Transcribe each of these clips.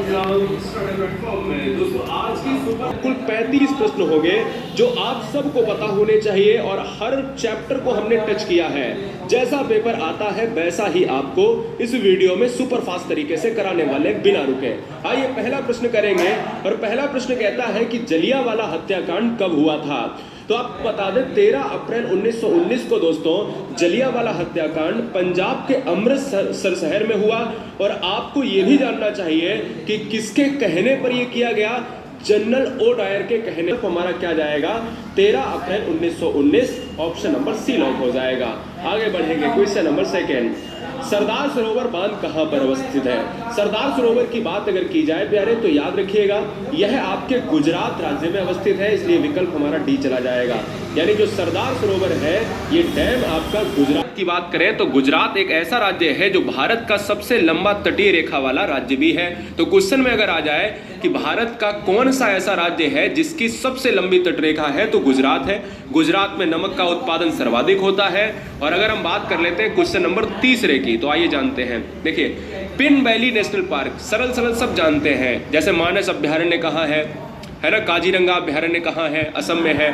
दोस्तों आज की सुपर कुल 35 प्रश्न हो गए जो आप सबको पता होने चाहिए और हर चैप्टर को हमने टच किया है। जैसा पेपर आता है वैसा ही आपको इस वीडियो में सुपर फास्ट तरीके से कराने वाले बिना रुके। आइए पहला प्रश्न करेंगे और पहला प्रश्न कहता है कि जलियांवाला हत्याकांड कब हुआ था। तो आप बता दें 13 अप्रैल 1919 को दोस्तों जलियांवाला हत्याकांड पंजाब के अमृतसर शहर में हुआ। और आपको यह भी जानना चाहिए कि किसके कहने पर यह किया गया। जनरल ओ डायर के कहने पर हमारा क्या जाएगा 13 अप्रैल 1919 ऑप्शन नंबर सी लॉक हो जाएगा। आगे बढ़ेंगे question number second. Sardar Sarovar बांध कहां पर अवस्थित है। सरदार सरोवर की बात अगर की जाए प्यारे तो याद रखिएगा यह आपके गुजरात राज्य में अवस्थित है, इसलिए विकल्प हमारा डी चला जाएगा। यानी जो सरदार सरोवर है ये डैम आपका गुजरात की बात करें तो गुजरात एक ऐसा राज्य है जो भारत का सबसे लंबा तटीय रेखा वाला राज्य भी है। तो क्वेश्चन में अगर आ जाए कि भारत का कौन सा ऐसा राज्य है जिसकी सबसे लंबी तटरेखा है तो गुजरात है। गुजरात में नमक का उत्पादन सर्वाधिक होता है। और अगर हम बात कर लेते हैं क्वेश्चन नंबर तीसरे की तो आइए जानते हैं। देखिए पिन वैली नेशनल पार्क सरल सरल सब जानते हैं, जैसे मानस अभ्यारण्य कहाँ है ना, काजीरंगा अभ्यारण्य कहाँ है, असम में है।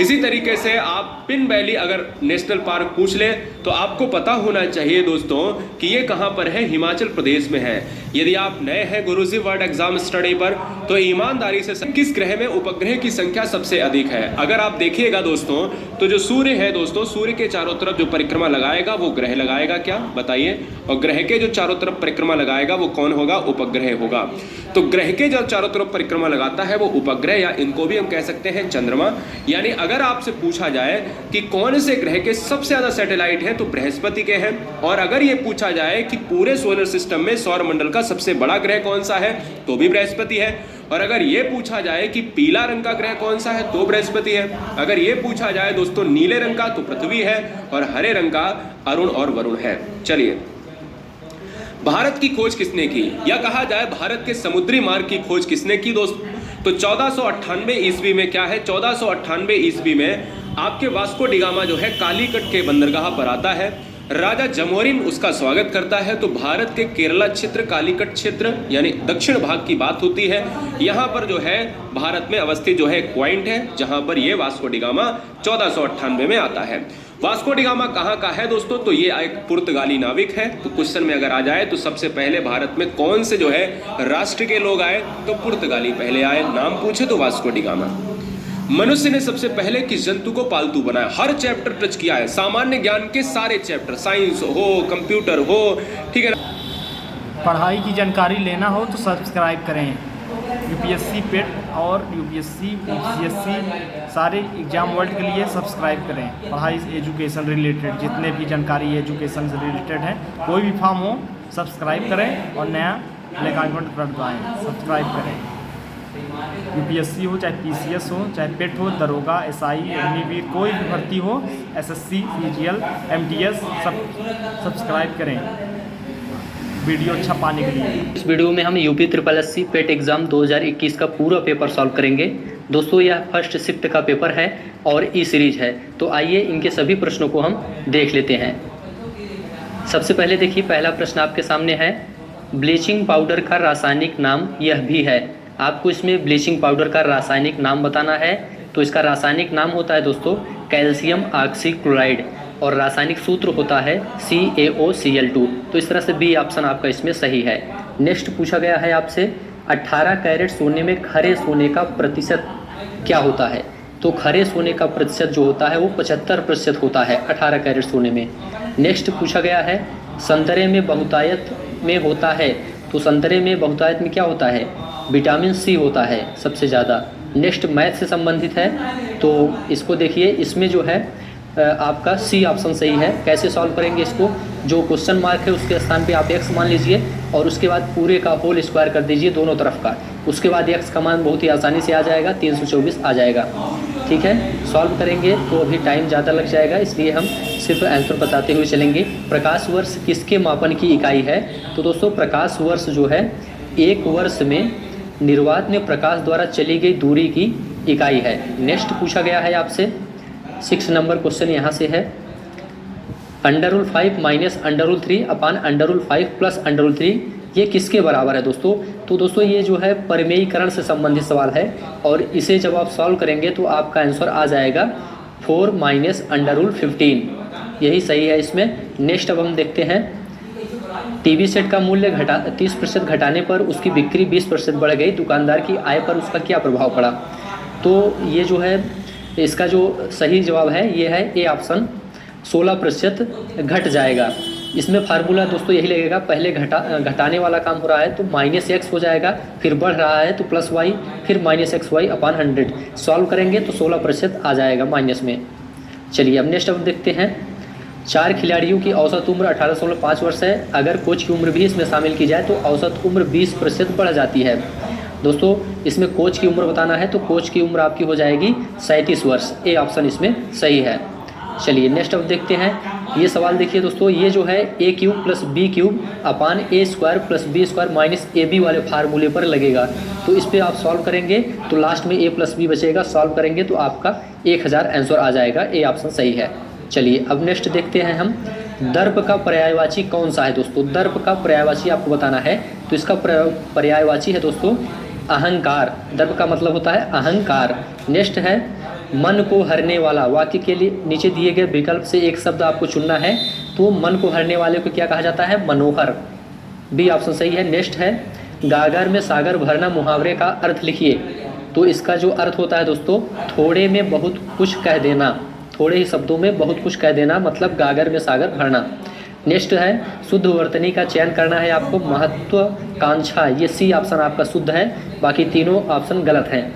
इसी तरीके से आप पिन वैली अगर नेशनल पार्क पूछ ले तो आपको पता होना चाहिए दोस्तों कि ये कहाँ पर है, हिमाचल प्रदेश में है। यदि आप नए हैं गुरुजी वर्ल्ड एग्जाम स्टडी पर तो ईमानदारी से किस ग्रह में उपग्रह की संख्या सबसे अधिक है। अगर आप देखिएगा दोस्तों तो जो सूर्य है दोस्तों, सूर्य के चारों तरफ जो परिक्रमा लगाएगा वो ग्रह लगाएगा, क्या बताइए। और ग्रह के जो चारों तरफ परिक्रमा लगाएगा वो कौन होगा, उपग्रह होगा। तो ग्रह के जो चारों तरफ परिक्रमा लगाता है वो उपग्रह, या इनको भी हम कह सकते हैं चंद्रमा। यानी अगर आपसे पूछा जाए कि कौन से ग्रह के सबसे ज्यादा सैटेलाइट हैं तो बृहस्पति के हैं। और अगर ये पूछा जाए कि पूरे सोलर सिस्टम में सौर मंडल का सबसे बड़ा ग्रह कौन सा है तो भी बृहस्पति है। और अगर ये पूछा जाए कि पीला रंग का ग्रह कौन सा है तो बृहस्पति है। अगर ये पूछा जाए दोस्तों नीले रंग का तो पृथ्वी है। और हरे रंग का अरुण और वरुण है। चलिए भारत की खोज किसने की, या कहा जाए भारत के समुद्री मार्ग की खोज किसने की दोस्त, तो 1498 ईस्वी में क्या है, 1498 ईस्वी में आपके वास्को डिगामा जो है कालीकट के बंदरगाह पर आता है। राजा जमोरिन उसका स्वागत करता है। तो भारत के केरला क्षेत्र, कालीकट क्षेत्र यानी दक्षिण भाग की बात होती है। यहाँ पर जो है भारत में अवस्थित जो है एक पॉइंट है जहाँ पर ये वास्को डिगामा 1498 में आता है। वास्को डिगामा कहाँ का है दोस्तों, तो ये एक पुर्तगाली नाविक है। तो क्वेश्चन में अगर आ जाए तो सबसे पहले भारत में कौन से जो है राष्ट्र के लोग आए, तो पुर्तगाली पहले आए। नाम पूछे तो वास्को डिगामा। मनुष्य ने सबसे पहले किस जंतु को पालतू बनाया, हर चैप्टर टच किया है, सामान्य ज्ञान के सारे चैप्टर, साइंस हो कंप्यूटर हो, ठीक है ना। पढ़ाई की जानकारी लेना हो तो सब्सक्राइब करें यूपीएससी पेट और यूपीएससी सीएससी सारे एग्जाम वर्ल्ड के लिए सब्सक्राइब करें। पढ़ाई एजुकेशन रिलेटेड जितने भी जानकारी एजुकेशन से रिलेटेड है, कोई भी फॉर्म हो सब्सक्राइब करें और नया ब्लैक आइकन पर दबाएं, सब्सक्राइब करें। यूपीएससी हो चाहे पीसीएस हो चाहे पेट हो, दरोगा, एसआई, अग्निवीर, कोई भी भर्ती हो, एसएससी, सीजीएल, एमटीएस, सब सब्सक्राइब करें वीडियो अच्छा पाने के लिए। इस वीडियो में हम यूपी ट्रिपल एससी पेट एग्ज़ाम 2021 का पूरा पेपर सॉल्व करेंगे। दोस्तों यह फर्स्ट शिफ्ट का पेपर है और ई सीरीज है। तो आइए इनके सभी प्रश्नों को हम देख लेते हैं। सबसे पहले देखिए पहला प्रश्न आपके सामने है, ब्लीचिंग पाउडर का रासायनिक नाम यह भी है। आपको इसमें ब्लीचिंग पाउडर का रासायनिक नाम बताना है। तो इसका रासायनिक नाम होता है दोस्तों कैल्शियम ऑक्सीक्लोराइड और रासायनिक सूत्र होता है CaOCl2। तो इस तरह से बी ऑप्शन आपका इसमें सही है। नेक्स्ट पूछा गया है आपसे 18 कैरेट सोने में खरे सोने का प्रतिशत क्या होता है। तो खरे सोने का प्रतिशत जो होता है वो 75% होता है 18 कैरेट सोने में। नेक्स्ट पूछा गया है संतरे में बहुतायत में होता है। तो संतरे में बहुतायत में क्या होता है, विटामिन सी होता है सबसे ज़्यादा। नेक्स्ट मैथ से संबंधित है। तो इसको देखिए इसमें जो है आपका सी ऑप्शन सही है। कैसे सॉल्व करेंगे इसको, जो क्वेश्चन मार्क है उसके स्थान पे आप x मान लीजिए और उसके बाद पूरे का होल स्क्वायर कर दीजिए दोनों तरफ का। उसके बाद x का मान बहुत ही आसानी से आ जाएगा, 324 आ जाएगा। ठीक है, सॉल्व करेंगे तो अभी टाइम ज़्यादा लग जाएगा, इसलिए हम सिर्फ आंसर बताते हुए चलेंगे। प्रकाश वर्ष किसके मापन की इकाई है। तो दोस्तों प्रकाश वर्ष जो है एक वर्ष में निर्वात में प्रकाश द्वारा चली गई दूरी की इकाई है। नेक्स्ट पूछा गया है आपसे 6 नंबर क्वेश्चन यहाँ से है, √5 - √3 अपान √5 + √3 ये किसके बराबर है दोस्तों? तो दोस्तों ये जो है परिमेयीकरण से संबंधित सवाल है और इसे जब आप सॉल्व करेंगे तो आपका आंसर आ जाएगा 4 माइनस √15, यही सही है इसमें। नेक्स्ट अब हम देखते हैं, टीवी सेट का मूल्य 30% घटाने पर उसकी बिक्री 20% बढ़ गई, दुकानदार की आय पर उसका क्या प्रभाव पड़ा? तो ये जो है इसका जो सही जवाब है ये है ए ऑप्शन, 16% घट जाएगा। इसमें फार्मूला दोस्तों यही लगेगा, पहले घटाने वाला काम हो रहा है तो -x हो जाएगा, फिर बढ़ रहा है तो +y, फिर -xy/100। सॉल्व करेंगे तो 16% आ जाएगा माइनस में। चलिए अब नेक्स्ट अब देखते हैं, 4 खिलाड़ियों की औसत उम्र 18.5 वर्ष है। अगर कोच की उम्र भी इसमें शामिल की जाए तो औसत उम्र 20% बढ़ जाती है। दोस्तों इसमें कोच की उम्र बताना है तो कोच की उम्र आपकी हो जाएगी 37 वर्ष। ए ऑप्शन इसमें सही है। चलिए नेक्स्ट अब देखते हैं, ये सवाल देखिए दोस्तों, ये जो है a³ + b³ अपान a² + b² माइनस ab वाले फार्मूले पर लगेगा। तो इस पर आप सॉल्व करेंगे तो लास्ट में a + b बचेगा, सॉल्व करेंगे तो आपका 1000 आंसर आ जाएगा। ए ऑप्शन सही है। चलिए अब नेक्स्ट देखते हैं हम, दर्प का पर्यायवाची कौन सा है दोस्तों? दर्प का पर्यायवाची आपको बताना है तो इसका पर्यायवाची है दोस्तों अहंकार। दर्प का मतलब होता है अहंकार। नेक्स्ट है मन को हरने वाला। वाक्य के लिए नीचे दिए गए विकल्प से एक शब्द आपको चुनना है, तो मन को हरने वाले को क्या कहा जाता है? मनोहर। बी ऑप्शन सही है। नेक्स्ट है गागर में सागर भरना, मुहावरे का अर्थ लिखिए। तो इसका जो अर्थ होता है दोस्तों, थोड़े में बहुत कुछ कह देना, थोड़े ही शब्दों में बहुत कुछ कह देना, मतलब गागर में सागर भरना। नेक्स्ट है शुद्ध वर्तनी का चयन करना है आपको, महत्वाकांक्षा। ये सी ऑप्शन आपका शुद्ध है, बाकी तीनों ऑप्शन गलत हैं।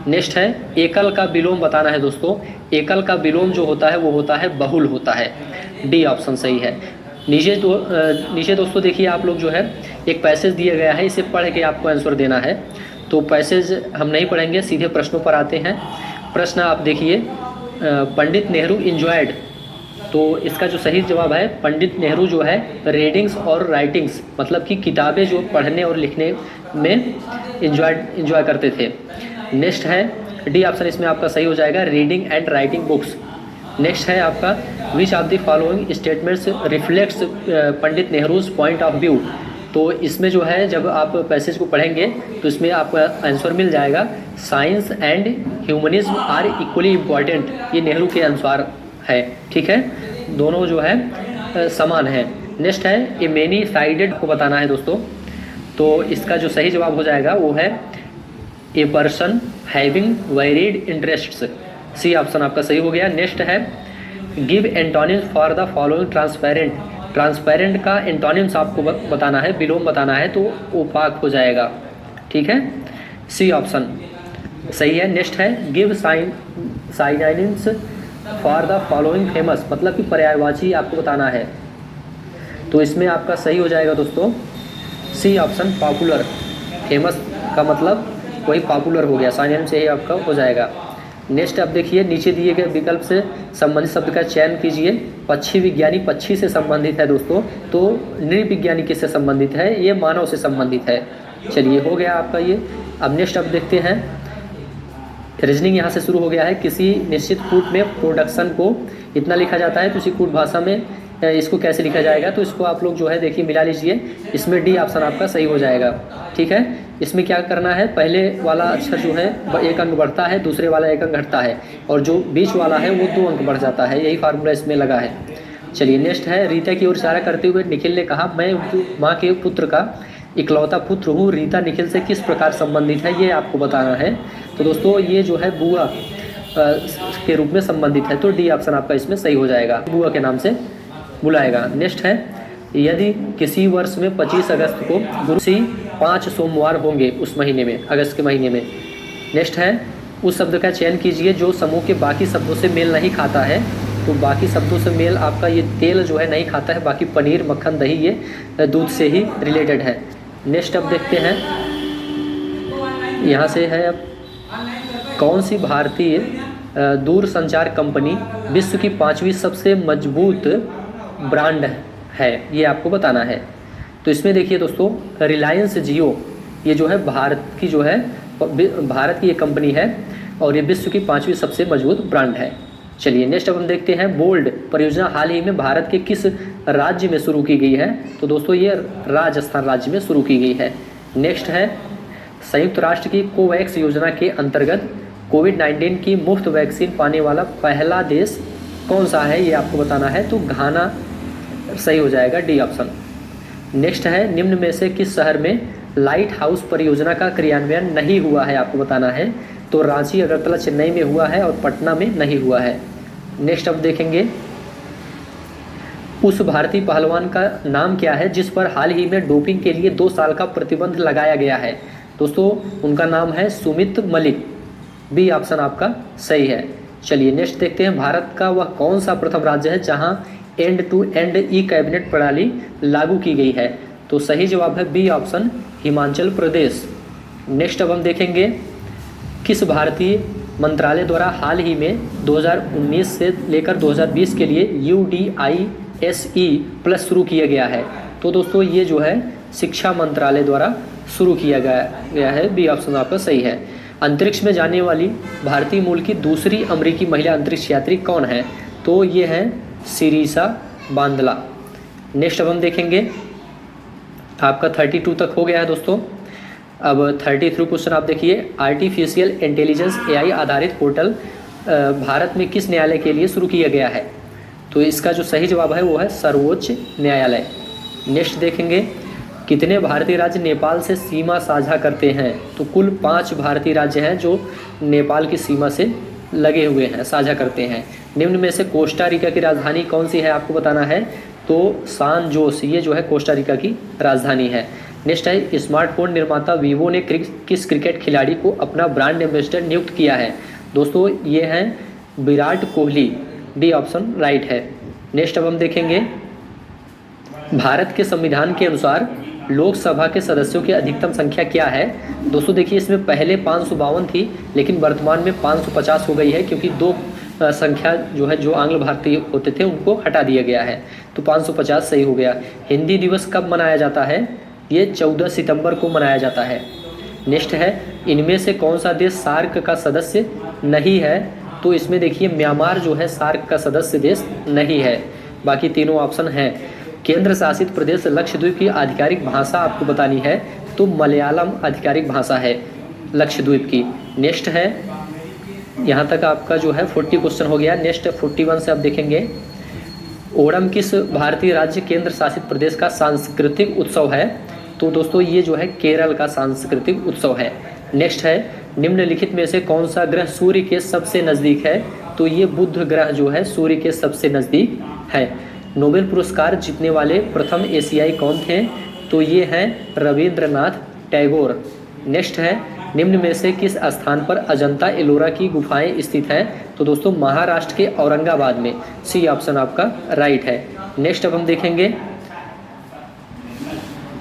नेक्स्ट है एकल का विलोम बताना है दोस्तों। एकल का विलोम जो होता है वो होता है बहुल होता है। डी ऑप्शन सही है। नीचे दोस्तों देखिए आप लोग जो है एक पैसेज दिया गया है, इसे पढ़ के आपको आंसर देना है। तो पैसेज हम नहीं पढ़ेंगे, सीधे प्रश्नों पर आते हैं। प्रश्न आप देखिए, पंडित नेहरू इंजॉयड, तो इसका जो सही जवाब है पंडित नेहरू जो है रीडिंग्स और राइटिंग्स, मतलब कि किताबें जो पढ़ने और लिखने में इंजॉय करते थे। नेक्स्ट है डी ऑप्शन इसमें आपका सही हो जाएगा, reading and writing books. Next है आपका which of the following statements reflects Pandit Nehru's point of view. तो इसमें जो है जब आप पैसेज को पढ़ेंगे तो इसमें आपको आंसर मिल जाएगा, science and humanism are equally important. ये नेहरू के अनुसार है, ठीक है, दोनों जो है समान है। नेक्स्ट है ए मेनी साइडेड को बताना है दोस्तों। तो इसका जो सही जवाब हो जाएगा वो है a person having varied interests. C option आपका सही हो गया। नेक्स्ट है give antonyms for the following transparent. Transparent का एंटोनिम्स आपको बताना है, विलोम बताना है, तो ओपाक हो जाएगा, ठीक है, सी ऑप्शन सही है। नेक्स्ट है give synonyms for the following famous, मतलब कि पर्यायवाची आपको बताना है। तो इसमें आपका सही हो जाएगा दोस्तों सी ऑप्शन, पॉपुलर। फेमस का मतलब वही पॉपुलर हो गया, साइनोनिम से ही आपका हो जाएगा। नेक्स्ट आप देखिए नीचे दिए गए विकल्प से संबंधित शब्द का चयन कीजिए। पक्षी विज्ञानी पक्षी से संबंधित है दोस्तों, तो नृविज्ञानी किससे संबंधित है? ये मानव से संबंधित है। चलिए हो गया आपका ये। अब नेक्स्ट आप देखते हैं, रीजनिंग यहाँ से शुरू हो गया है। किसी निश्चित कूट में प्रोडक्शन को इतना लिखा जाता है तो उसी कूट भाषा में इसको कैसे लिखा जाएगा? तो इसको आप लोग जो है देखिए मिला लीजिए, इसमें डी ऑप्शन आपका सही हो जाएगा, ठीक है। इसमें क्या करना है, पहले वाला अक्षर जो है 1 अंक बढ़ता है, दूसरे वाला 1 अंक घटता है, और जो बीच वाला है वो 2 अंक बढ़ जाता है। यही फार्मूला इसमें लगा है। चलिए नेक्स्ट है रीता की ओर इशारा करते हुए निखिल ने कहा, मैं उनकी माँ के पुत्र का इकलौता पुत्र हूँ। रीता निखिल से किस प्रकार संबंधित है ये आपको बताना है। तो दोस्तों ये जो है बुआ के रूप में संबंधित है, तो डी ऑप्शन आपका इसमें सही हो जाएगा, बुआ के नाम से बुलाएगा। नेक्स्ट है यदि किसी वर्ष में 25 अगस्त को गुरु सी 5 सोमवार होंगे उस महीने में, अगस्त के महीने में। नेक्स्ट है उस शब्द का चयन कीजिए जो समूह के बाकी शब्दों से मेल नहीं खाता है। तो बाकी शब्दों से मेल आपका ये तेल जो है नहीं खाता है, बाकी पनीर मक्खन दही ये दूध से ही रिलेटेड है। नेक्स्ट अब देखते हैं, यहाँ से है अब कौन सी भारतीय दूर संचार कंपनी विश्व की 5वीं सबसे मजबूत ब्रांड है, ये आपको बताना है। तो इसमें देखिए दोस्तों रिलायंस जियो, ये जो है भारत की जो है भारत की ये कंपनी है और ये विश्व की 5वीं सबसे मजबूत ब्रांड है। चलिए नेक्स्ट अब हम देखते हैं बोल्ड परियोजना हाल ही में भारत के किस राज्य में शुरू की गई है? तो दोस्तों ये राजस्थान राज्य में शुरू की गई है। नेक्स्ट है संयुक्त राष्ट्र की कोवैक्स योजना के अंतर्गत कोविड-19 की मुफ्त वैक्सीन पाने वाला पहला देश कौन सा है, ये आपको बताना है। तो घाना सही हो जाएगा, डी ऑप्शन। नेक्स्ट है निम्न में से किस शहर में लाइट हाउस परियोजना का क्रियान्वयन नहीं हुआ है, आपको बताना है। तो रांची, अगरतला, चेन्नई में हुआ है और पटना में नहीं हुआ है। नेक्स्ट अब देखेंगे उस भारतीय पहलवान का नाम क्या है जिस पर हाल ही में डोपिंग के लिए 2 साल का प्रतिबंध लगाया गया है। दोस्तों उनका नाम है सुमित मलिक, बी ऑप्शन आपका सही है। चलिए नेक्स्ट देखते हैं भारत का वह कौन सा प्रथम राज्य है जहां end to end e cabinet प्रणाली लागू की गई है। तो सही जवाब है B option, Himachal Pradesh. Next अब हम देखेंगे किस भारतीय मंत्रालय द्वारा हाल ही में 2019 से लेकर 2020 के लिए UDISE प्लस शुरू किया गया है। तो दोस्तों ये जो है शिक्षा मंत्रालय द्वारा शुरू किया गया है, बी ऑप्शन आपका सही है। अंतरिक्ष में जाने वाली भारतीय मूल की दूसरी अमेरिकी महिला अंतरिक्ष यात्री कौन है? तो ये है सिरिसा बांदला। नेक्स्ट अब हम देखेंगे आपका 32 तक हो गया है दोस्तों। अब 33 क्वेश्चन आप देखिए, आर्टिफिशियल इंटेलिजेंस AI आधारित पोर्टल भारत में किस न्यायालय के लिए शुरू किया गया है? तो इसका जो सही जवाब है वो है सर्वोच्च न्यायालय। नेक्स्ट देखेंगे कितने भारतीय राज्य नेपाल से सीमा साझा करते हैं? तो कुल 5 भारतीय राज्य हैं जो नेपाल की सीमा से लगे हुए हैं, साझा करते हैं। निम्न में से कोस्टा रिका की राजधानी कौन सी है, आपको बताना है। तो सान जोस, ये जो है कोस्टा रिका की राजधानी है। नेक्स्ट है स्मार्टफोन निर्माता वीवो ने किस क्रिकेट खिलाड़ी को अपना ब्रांड एम्बेसडर नियुक्त किया है? दोस्तों ये हैं Virat Kohli, D option right है। नेक्स्ट अब हम देखेंगे भारत के संविधान के अनुसार लोकसभा के सदस्यों की अधिकतम संख्या क्या है? दोस्तों देखिए इसमें पहले 552 थी लेकिन वर्तमान में 550 हो गई है क्योंकि 2 संख्या जो है जो आंग्ल भारतीय होते थे उनको हटा दिया गया है, तो 550 सही हो गया। हिंदी दिवस कब मनाया जाता है? ये 14 सितंबर को मनाया जाता है। नेक्स्ट है इनमें से कौन सा देश सार्क का सदस्य नहीं है? तो इसमें देखिए म्यांमार जो है सार्क का सदस्य देश नहीं है, बाकी तीनों ऑप्शन हैं। केंद्र शासित प्रदेश लक्षद्वीप की आधिकारिक भाषा आपको बतानी है, तो मलयालम आधिकारिक भाषा है लक्षद्वीप की। नेक्स्ट है यहाँ तक आपका जो है 40 क्वेश्चन हो गया। नेक्स्ट 41 से आप देखेंगे ओणम किस भारतीय राज्य केंद्र शासित प्रदेश का सांस्कृतिक उत्सव है? तो दोस्तों ये जो है केरल का सांस्कृतिक उत्सव है। नेक्स्ट है निम्नलिखित में से कौन सा ग्रह सूर्य के सबसे नज़दीक है? तो ये बुध ग्रह जो है सूर्य के सबसे नज़दीक है। नोबेल पुरस्कार जीतने वाले प्रथम एशियाई कौन थे? तो ये हैं रविंद्रनाथ टैगोर। नेक्स्ट है निम्न में से किस स्थान पर अजंता एलोरा की गुफाएं स्थित हैं? तो दोस्तों महाराष्ट्र के औरंगाबाद में, सी ऑप्शन आपका राइट है। नेक्स्ट अब हम देखेंगे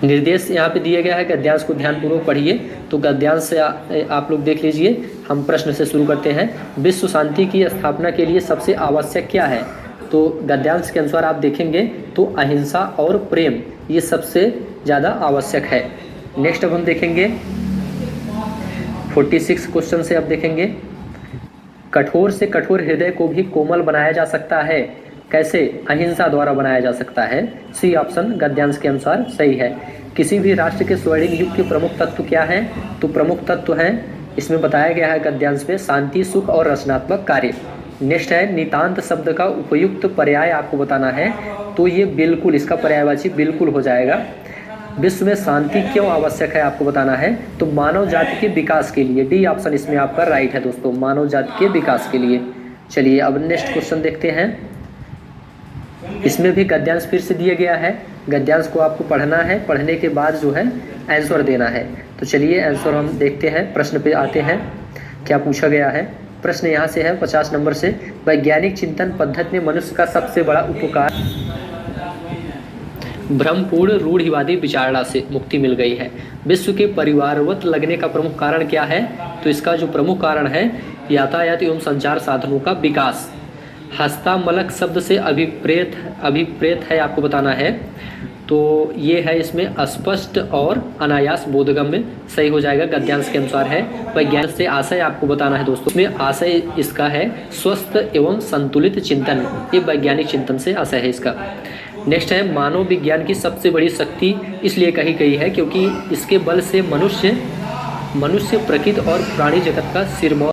निर्देश यहाँ पे दिया गया है, गद्यांश को ध्यानपूर्वक पढ़िए। तो गद्यांश से आप लोग देख लीजिए। हम प्रश्न से शुरू करते हैं। विश्व शांति की स्थापना के लिए सबसे आवश्यक क्या है? तो गद्यांश के अनुसार आप देखेंगे तो अहिंसा और प्रेम ये सबसे ज़्यादा आवश्यक है। नेक्स्ट अब हम देखेंगे 46 क्वेश्चन से आप देखेंगे कठोर से कठोर हृदय को भी कोमल बनाया जा सकता है, कैसे? अहिंसा द्वारा बनाया जा सकता है, सी ऑप्शन गद्यांश के अनुसार सही है। किसी भी राष्ट्र के स्वर्णिम युग के प्रमुख तत्व क्या हैं? तो प्रमुख तत्व हैं इसमें बताया गया है गद्यांश में शांति, सुख और रचनात्मक कार्य। नेक्स्ट है नितांत शब्द का उपयुक्त पर्याय आपको बताना है, तो ये बिल्कुल, इसका पर्यायवाची बिल्कुल हो जाएगा। विश्व में शांति क्यों आवश्यक है आपको बताना है? तो मानव जाति के विकास के लिए, डी ऑप्शन इसमें आपका राइट है दोस्तों, मानव जाति के विकास के लिए। चलिए अब नेक्स्ट क्वेश्चन देखते हैं। इसमें भी गद्यांश फिर से दिया गया है। गद्यांश को आपको पढ़ना है, पढ़ने के बाद जो है आंसर देना है। तो चलिए आंसर हम देखते हैं, प्रश्न पे आते हैं क्या पूछा गया है। प्रश्न यहाँ से है 50 नंबर से, वैज्ञानिक चिंतन पद्धति में मनुष्य का सबसे बड़ा उपकार भ्रमपूर्ण रूढ़िवादी विचारधारा से मुक्ति मिल गई है। विश्व के परिवारवत लगने का प्रमुख कारण क्या है? तो इसका जो प्रमुख कारण है यातायात एवं संचार साधनों का विकास। हस्तामलक शब्द से अभिप्रेत है आपको बताना है, तो ये है इसमें अस्पष्ट और अनायास बोधगम्य, सही हो जाएगा गद्यांश के अनुसार है। वैज्ञानिक से आशय आपको बताना है दोस्तों, इसमें आशय इसका है स्वस्थ एवं संतुलित चिंतन, ये वैज्ञानिक चिंतन से आशय है इसका। नेक्स्ट है मानव विज्ञान की सबसे बड़ी शक्ति इसलिए कही गई है क्योंकि इसके बल से मनुष्य प्रकृति और प्राणी जगत का सिरमौर